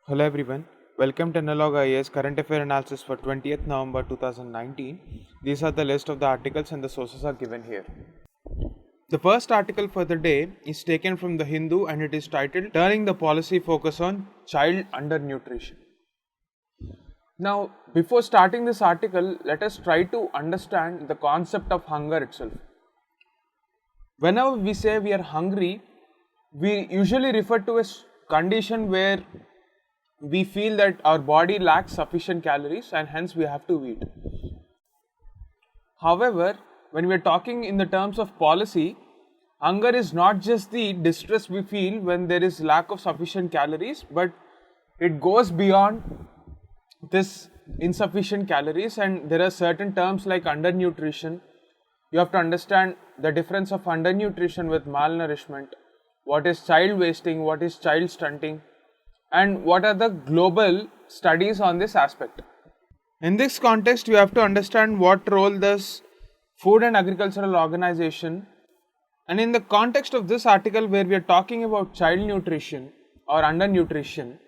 Hello everyone, welcome to Analog IAS Current Affairs Analysis for 20th November 2019. These are the list of the articles and the sources are given here. The first article for the day is taken from the Hindu and it is titled Turning the Policy Focus on Child Undernutrition. Now, before starting this article, let us try to understand the concept of hunger itself. Whenever we say we are hungry, we usually refer to a condition where we feel that our body lacks sufficient calories and hence we have to eat. However, when we are talking in the terms of policy, hunger is not just the distress we feel when there is lack of sufficient calories, but it goes beyond this insufficient calories, and there are certain terms like undernutrition. You have to understand the difference of undernutrition with malnourishment, what is child wasting, what is child stunting, and what are the global studies on this aspect. In this context, you have to understand what role does Food and Agricultural Organization, and in the context of this article where we are talking about child nutrition or undernutrition,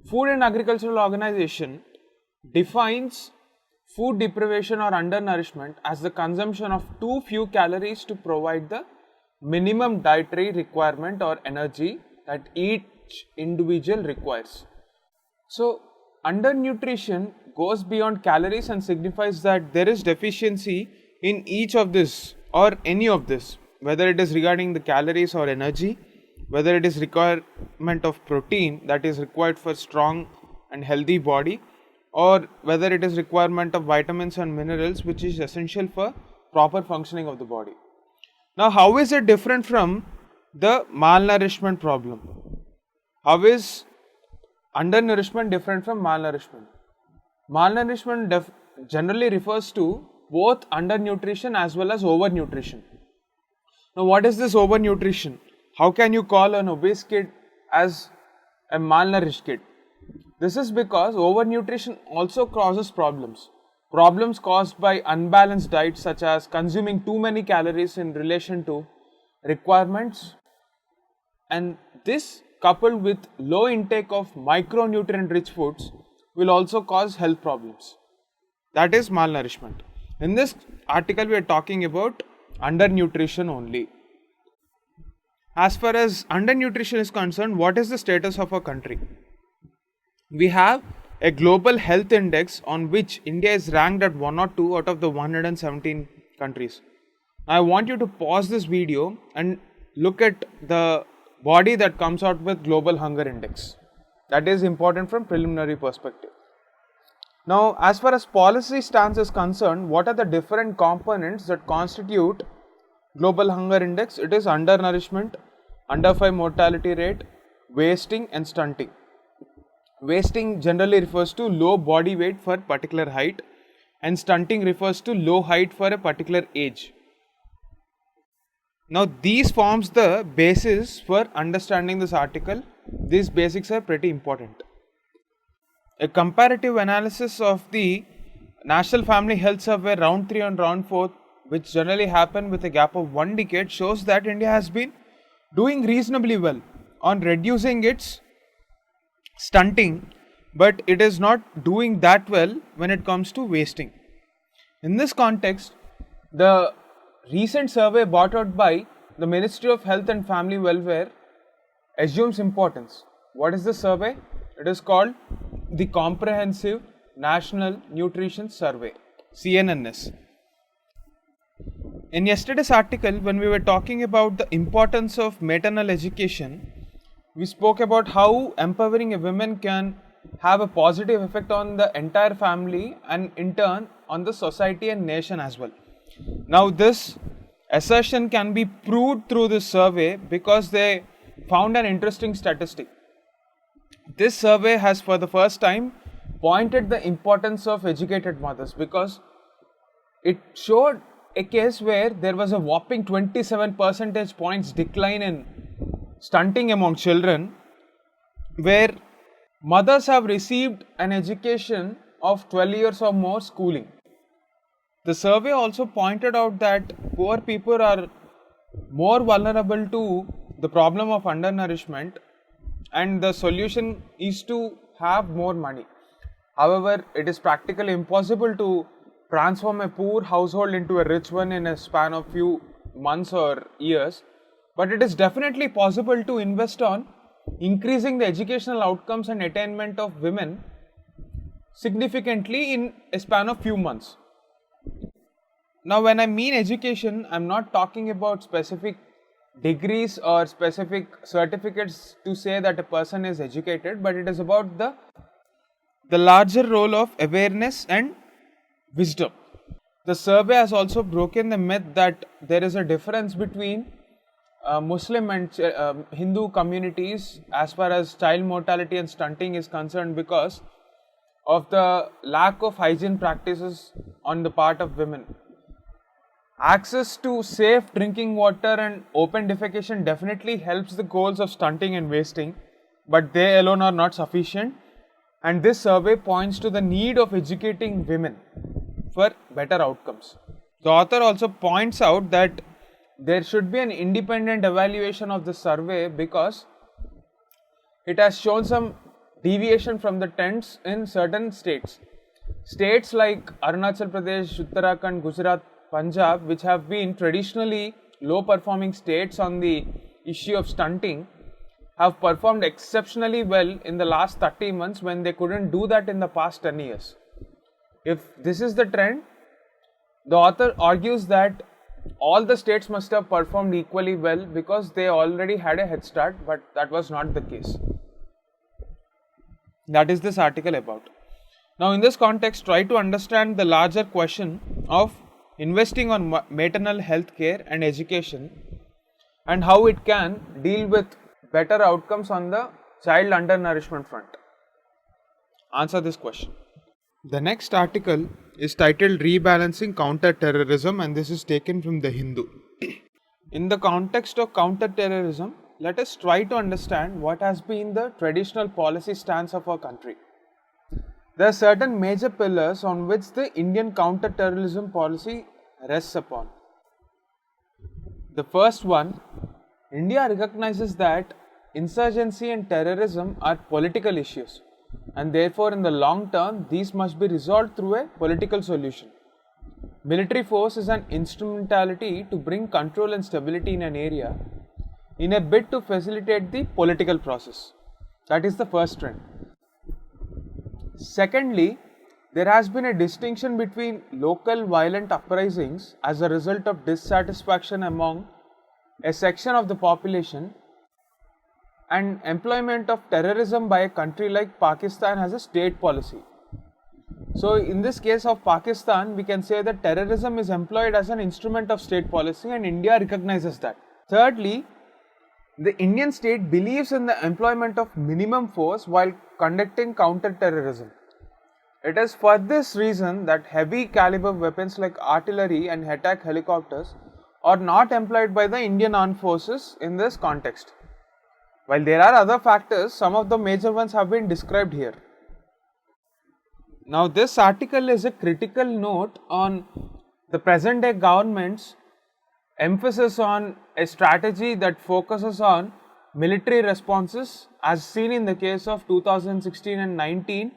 Food and Agricultural Organization defines food deprivation or undernourishment as the consumption of too few calories to provide the minimum dietary requirement or energy that each individual requires. So, undernutrition goes beyond calories and signifies that there is deficiency in each of this or any of this, whether it is regarding the calories or energy, whether it is requirement of protein that is required for strong and healthy body, or whether it is requirement of vitamins and minerals which is essential for proper functioning of the body. Now, how is it different from the malnourishment problem? How is undernourishment different from malnourishment? Malnourishment generally refers to both undernutrition as well as overnutrition. Now, what is this overnutrition? How can you call an obese kid as a malnourished kid? This is because overnutrition also causes problems. Problems caused by unbalanced diet, such as consuming too many calories in relation to requirements, and this coupled with low intake of micronutrient rich foods will also cause health problems. That is malnourishment. In this article we are talking about undernutrition only. As far as undernutrition is concerned, what is the status of our country? We have a global health index on which India is ranked at 102 out of the 117 countries. I want you to pause this video and look at the body that comes out with global hunger index. That is important from preliminary perspective. Now, as far as policy stance is concerned, what are the different components that constitute global hunger index? It is undernourishment, under 5 mortality rate, wasting and stunting. Wasting generally refers to low body weight for particular height, and stunting refers to low height for a particular age. Now, these forms the basis for understanding this article. These basics are pretty important. A comparative analysis of the National Family Health Survey round 3 and round 4, which generally happen with a gap of 1 decade, shows that India has been doing reasonably well on reducing its stunting, but it is not doing that well when it comes to wasting. In this context, the recent survey brought out by the Ministry of Health and Family Welfare assumes importance. What is the survey? It is called the Comprehensive National Nutrition Survey, CNNS. In yesterday's article, when we were talking about the importance of maternal education, we spoke about how empowering a woman can have a positive effect on the entire family and in turn on the society and nation as well. Now, this assertion can be proved through this survey because they found an interesting statistic. This survey has for the first time pointed the importance of educated mothers, because it showed a case where there was a whopping 27 percentage points decline in stunting among children, where mothers have received an education of 12 years or more schooling. The survey also pointed out that poor people are more vulnerable to the problem of undernourishment and the solution is to have more money. However, it is practically impossible to transform a poor household into a rich one in a span of few months or years, but it is definitely possible to invest on increasing the educational outcomes and attainment of women significantly in a span of few months. Now, when I mean education, I'm not talking about specific degrees or specific certificates to say that a person is educated, but it is about the larger role of awareness and wisdom. The survey has also broken the myth that there is a difference between Muslim and Hindu communities as far as child mortality and stunting is concerned because of the lack of hygiene practices on the part of women. Access to safe drinking water and open defecation definitely helps the goals of stunting and wasting, but they alone are not sufficient, and this survey points to the need of educating women for better outcomes. The author also points out that there should be an independent evaluation of the survey because it has shown some deviation from the trends in certain states. States like Arunachal Pradesh, Uttarakhand, Gujarat, Punjab, which have been traditionally low performing states on the issue of stunting, have performed exceptionally well in the last 30 months when they couldn't do that in the past 10 years. If this is the trend, the author argues that all the states must have performed equally well because they already had a head start, but that was not the case. That is this article about. Now, in this context, try to understand the larger question of investing on maternal health care and education and how it can deal with better outcomes on the child undernourishment front. Answer this question. The next article is titled Rebalancing Counterterrorism, and this is taken from the Hindu. In the context of counterterrorism, let us try to understand what has been the traditional policy stance of our country. There are certain major pillars on which the Indian counterterrorism policy rests upon. The first one, India recognizes that insurgency and terrorism are political issues, and therefore in the long term these must be resolved through a political solution. Military force is an instrumentality to bring control and stability in an area in a bid to facilitate the political process. That is the first trend. Secondly, there has been a distinction between local violent uprisings as a result of dissatisfaction among a section of the population and employment of terrorism by a country like Pakistan as a state policy. So, in this case of Pakistan, we can say that terrorism is employed as an instrument of state policy and India recognizes that. Thirdly, the Indian state believes in the employment of minimum force while conducting counter-terrorism. It is for this reason that heavy caliber weapons like artillery and attack helicopters are not employed by the Indian armed forces in this context. While there are other factors, some of the major ones have been described here. Now, this article is a critical note on the present day government's emphasis on a strategy that focuses on military responses as seen in the case of 2016 and 19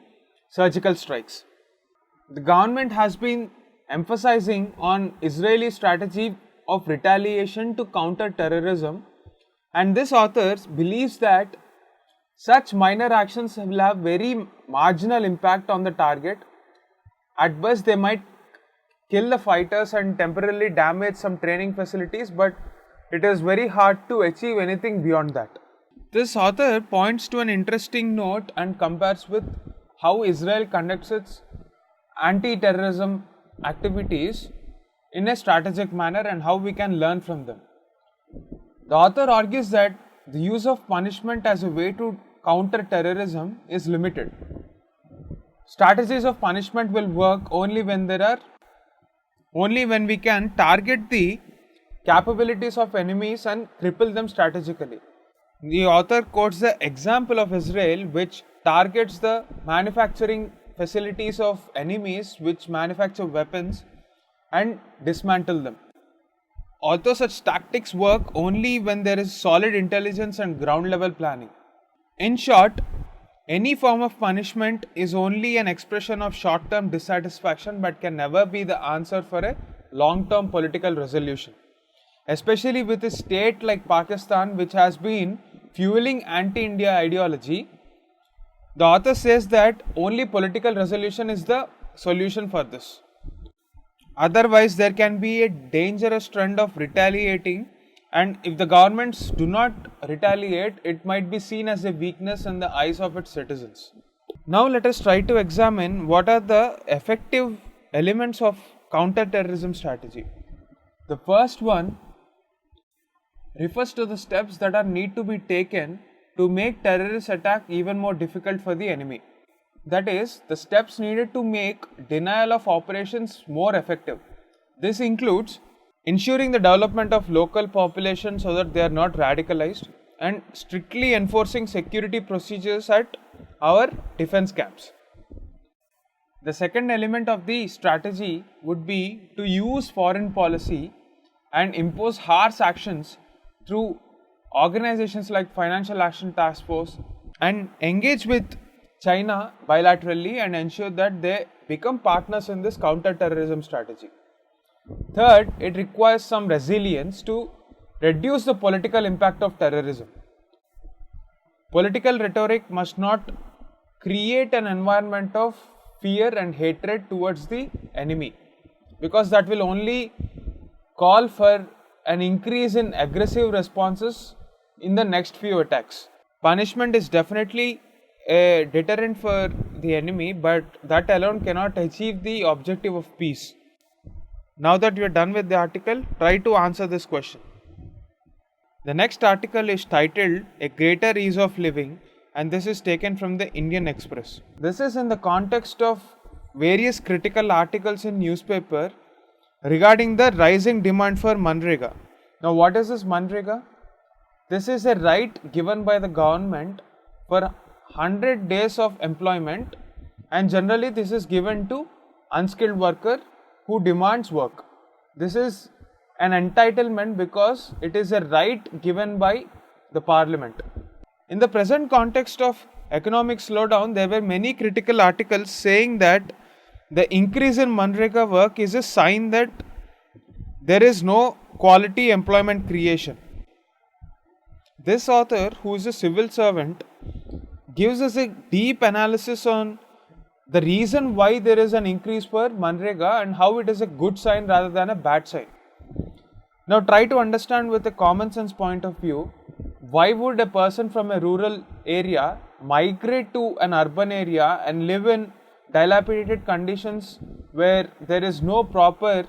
surgical strikes. The government has been emphasizing on Israeli strategy of retaliation to counter terrorism, and this author believes that such minor actions will have very marginal impact on the target. At best, they might kill the fighters and temporarily damage some training facilities, but it is very hard to achieve anything beyond that. This author points to an interesting note and compares with how Israel conducts its anti-terrorism activities in a strategic manner and how we can learn from them. The author argues that the use of punishment as a way to counter terrorism is limited. Strategies of punishment will work only when we can target the capabilities of enemies and cripple them strategically. The author quotes the example of Israel, which targets the manufacturing facilities of enemies which manufacture weapons and dismantle them. Although such tactics work only when there is solid intelligence and ground level planning. In short, any form of punishment is only an expression of short-term dissatisfaction but can never be the answer for a long-term political resolution. Especially with a state like Pakistan, which has been fueling anti-India ideology, the author says that only political resolution is the solution for this. Otherwise, there can be a dangerous trend of retaliating, and if the governments do not retaliate, it might be seen as a weakness in the eyes of its citizens. Now, let us try to examine what are the effective elements of counter-terrorism strategy. The first one refers to the steps that are need to be taken to make terrorist attack even more difficult for the enemy. That is, the steps needed to make denial of operations more effective. This includes ensuring the development of local population so that they are not radicalized, and strictly enforcing security procedures at our defense camps. The second element of the strategy would be to use foreign policy and impose harsh actions through organizations like Financial Action Task Force, and engage with China bilaterally and ensure that they become partners in this counter-terrorism strategy. Third, it requires some resilience to reduce the political impact of terrorism. Political rhetoric must not create an environment of fear and hatred towards the enemy, because that will only call for an increase in aggressive responses in the next few attacks. Punishment is definitely a deterrent for the enemy, but that alone cannot achieve the objective of peace. Now that you are done with the article, try to answer this question. The next article is titled A Greater Ease of Living, and this is taken from the Indian Express. This is in the context of various critical articles in newspaper regarding the rising demand for Manrega. Now, what is this Manrega? This is a right given by the government for 100 days of employment, and generally this is given to unskilled worker who demands work. This is an entitlement because it is a right given by the parliament. In the present context of economic slowdown, there were many critical articles saying that the increase in Manrega work is a sign that there is no quality employment creation. This author, who is a civil servant, gives us a deep analysis on the reason why there is an increase for Manrega and how it is a good sign rather than a bad sign. Now try to understand with a common sense point of view, why would a person from a rural area migrate to an urban area and live in dilapidated conditions where there is no proper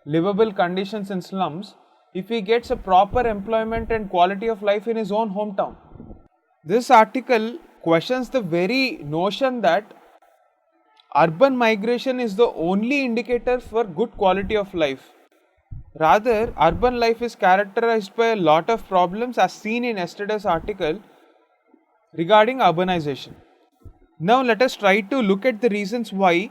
livable conditions in slums if he gets a proper employment and quality of life in his own hometown? This article questions the very notion that urban migration is the only indicator for good quality of life. Rather, urban life is characterized by a lot of problems as seen in yesterday's article regarding urbanization. Now let us try to look at the reasons why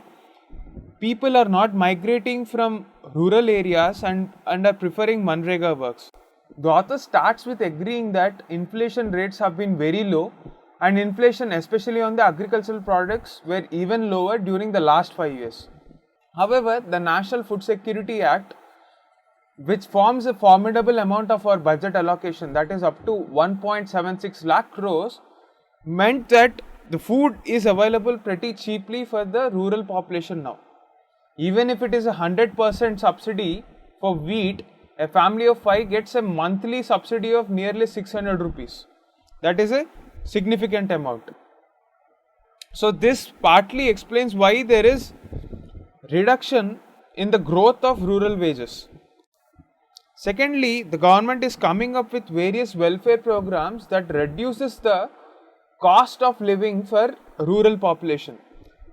people are not migrating from rural areas and are preferring Manrega works. The author starts with agreeing that inflation rates have been very low, and inflation especially on the agricultural products were even lower during the last 5 years. However, the National Food Security Act, which forms a formidable amount of our budget allocation, that is up to 1.76 lakh crores, meant that the food is available pretty cheaply for the rural population now. Even if it is 100% subsidy for wheat, a family of 5 gets a monthly subsidy of nearly 600 rupees. That is a significant amount. So this partly explains why there is reduction in the growth of rural wages. Secondly, the government is coming up with various welfare programs that reduces the cost of living for rural population.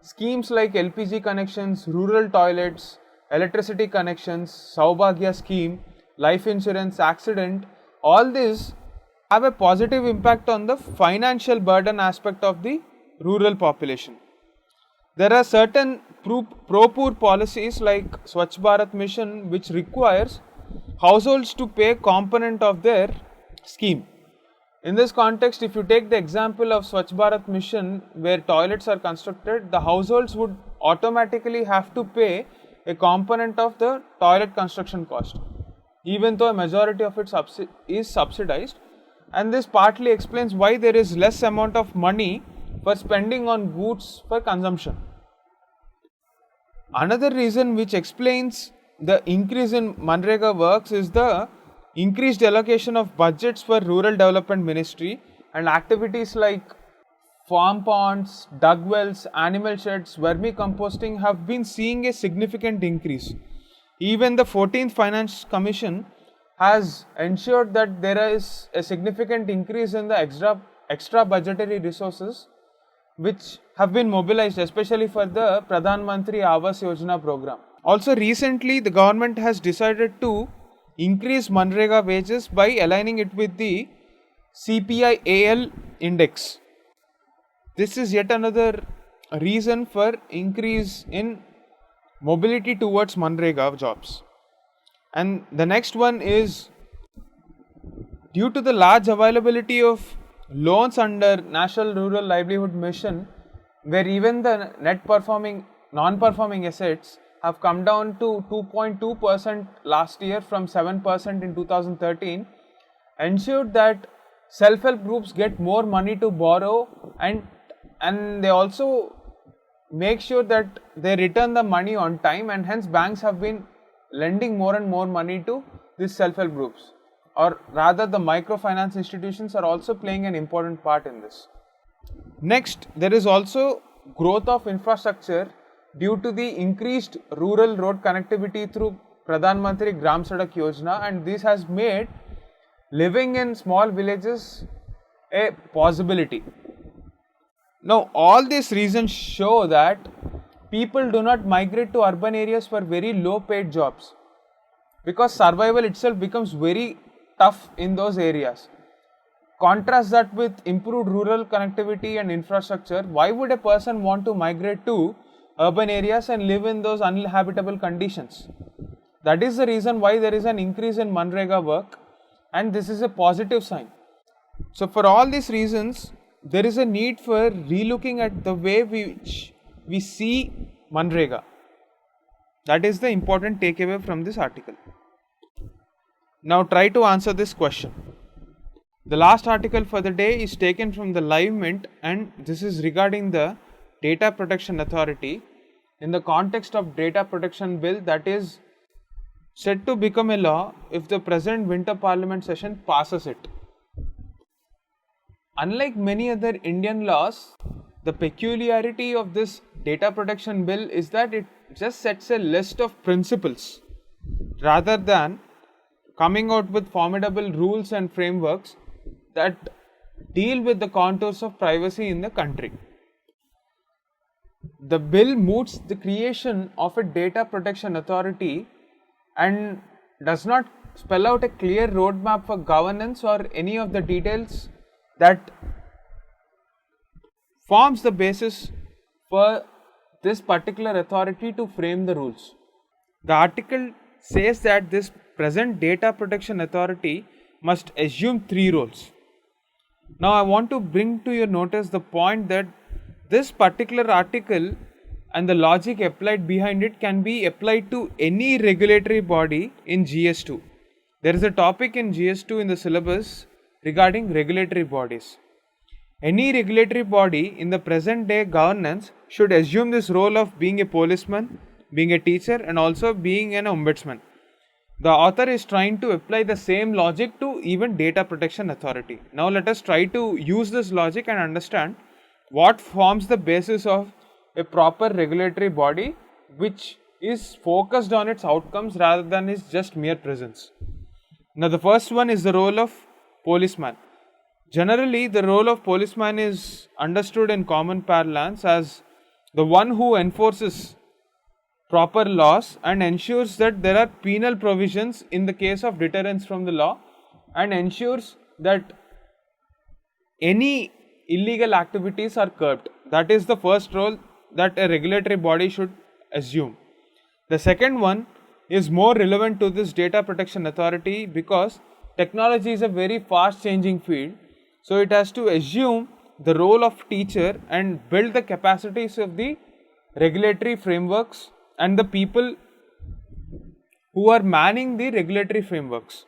Schemes like LPG connections, rural toilets, electricity connections, Saubhagya scheme, life insurance, accident, all these have a positive impact on the financial burden aspect of the rural population. There are certain pro-poor policies like Swachh Bharat Mission which requires households to pay a component of their scheme. In this context, if you take the example of Swachh Bharat mission where toilets are constructed, the households would automatically have to pay a component of the toilet construction cost, even though a majority of it is subsidized, and this partly explains why there is less amount of money for spending on goods for consumption. Another reason which explains the increase in Manrega works is the increased allocation of budgets for rural development ministry, and activities like farm ponds, dug wells, animal sheds, vermicomposting have been seeing a significant increase. Even the 14th Finance Commission has ensured that there is a significant increase in the extra budgetary resources which have been mobilized especially for the Pradhan Mantri Awas Yojana program. Also recently the government has decided to increase Manrega wages by aligning it with the CPI-AL index. This is yet another reason for increase in mobility towards Manrega jobs. And the next one is due to the large availability of loans under National Rural Livelihood Mission, where even the non-performing assets have come down to 2.2% last year from 7% in 2013, ensured that self-help groups get more money to borrow, and they also make sure that they return the money on time, and hence banks have been lending more and more money to these self-help groups, or rather the microfinance institutions are also playing an important part in this. Next, there is also growth of infrastructure due to the increased rural road connectivity through Pradhan Mantri Gram Sadak Yojana, and this has made living in small villages a possibility. Now, all these reasons show that people do not migrate to urban areas for very low paid jobs, because survival itself becomes very tough in those areas. Contrast that with improved rural connectivity and infrastructure. Why would a person want to migrate to urban areas and live in those uninhabitable conditions? That is the reason why there is an increase in Manrega work, and this is a positive sign. So for all these reasons, there is a need for relooking at the way we see Manrega. That is the important takeaway from this article. Now try to answer this question. The last article for the day is taken from the Live Mint, and this is regarding the Data Protection Authority in the context of Data Protection Bill that is set to become a law if the present winter parliament session passes it. Unlike many other Indian laws, the peculiarity of this Data Protection Bill is that it just sets a list of principles rather than coming out with formidable rules and frameworks that deal with the contours of privacy in the country. The bill moots the creation of a data protection authority and does not spell out a clear roadmap for governance or any of the details that forms the basis for this particular authority to frame the rules. The article says that this present data protection authority must assume 3 roles. Now I want to bring to your notice the point that this particular article and the logic applied behind it can be applied to any regulatory body in GS2. There is a topic in GS2 in the syllabus regarding regulatory bodies. Any regulatory body in the present day governance should assume this role of being a policeman, being a teacher, and also being an ombudsman. The author is trying to apply the same logic to even Data Protection Authority. Now let us try to use this logic and understand what forms the basis of a proper regulatory body which is focused on its outcomes rather than its just mere presence. Now the first one is the role of policeman. Generally, the role of policeman is understood in common parlance as the one who enforces proper laws and ensures that there are penal provisions in the case of deterrence from the law, and ensures that any illegal activities are curbed. That is the first role that a regulatory body should assume. The second one is more relevant to this data protection authority because technology is a very fast changing field, So it has to assume the role of teacher and build the capacities of the regulatory frameworks and the people who are manning the regulatory frameworks.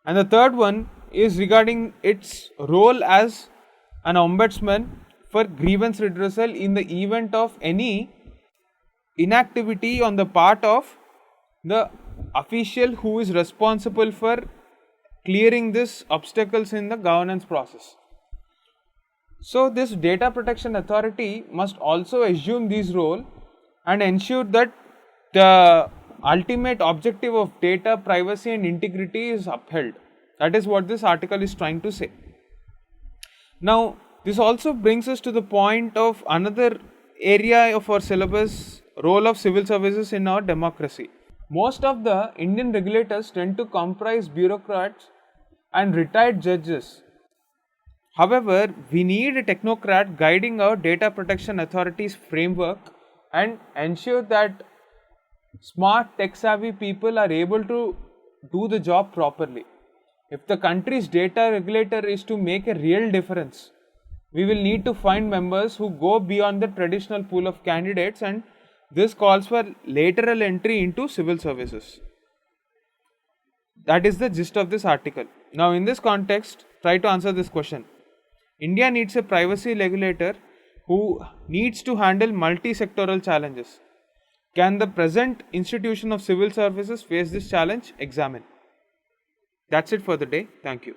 And the third one is regarding its role as an ombudsman for grievance redressal in the event of any inactivity on the part of the official who is responsible for clearing these obstacles in the governance process. So this data protection authority must also assume this role and ensure that the ultimate objective of data privacy and integrity is upheld. That is what this article is trying to say. Now, this also brings us to the point of another area of our syllabus, role of civil services in our democracy. Most of the Indian regulators tend to comprise bureaucrats and retired judges. However, we need a technocrat guiding our data protection authority's framework and ensure that smart tech savvy people are able to do the job properly. If the country's data regulator is to make a real difference, we will need to find members who go beyond the traditional pool of candidates, and this calls for lateral entry into civil services. That is the gist of this article. Now, in this context, try to answer this question. India needs a privacy regulator who needs to handle multi-sectoral challenges. Can the present institution of civil services face this challenge? Examine. That's it for the day. Thank you.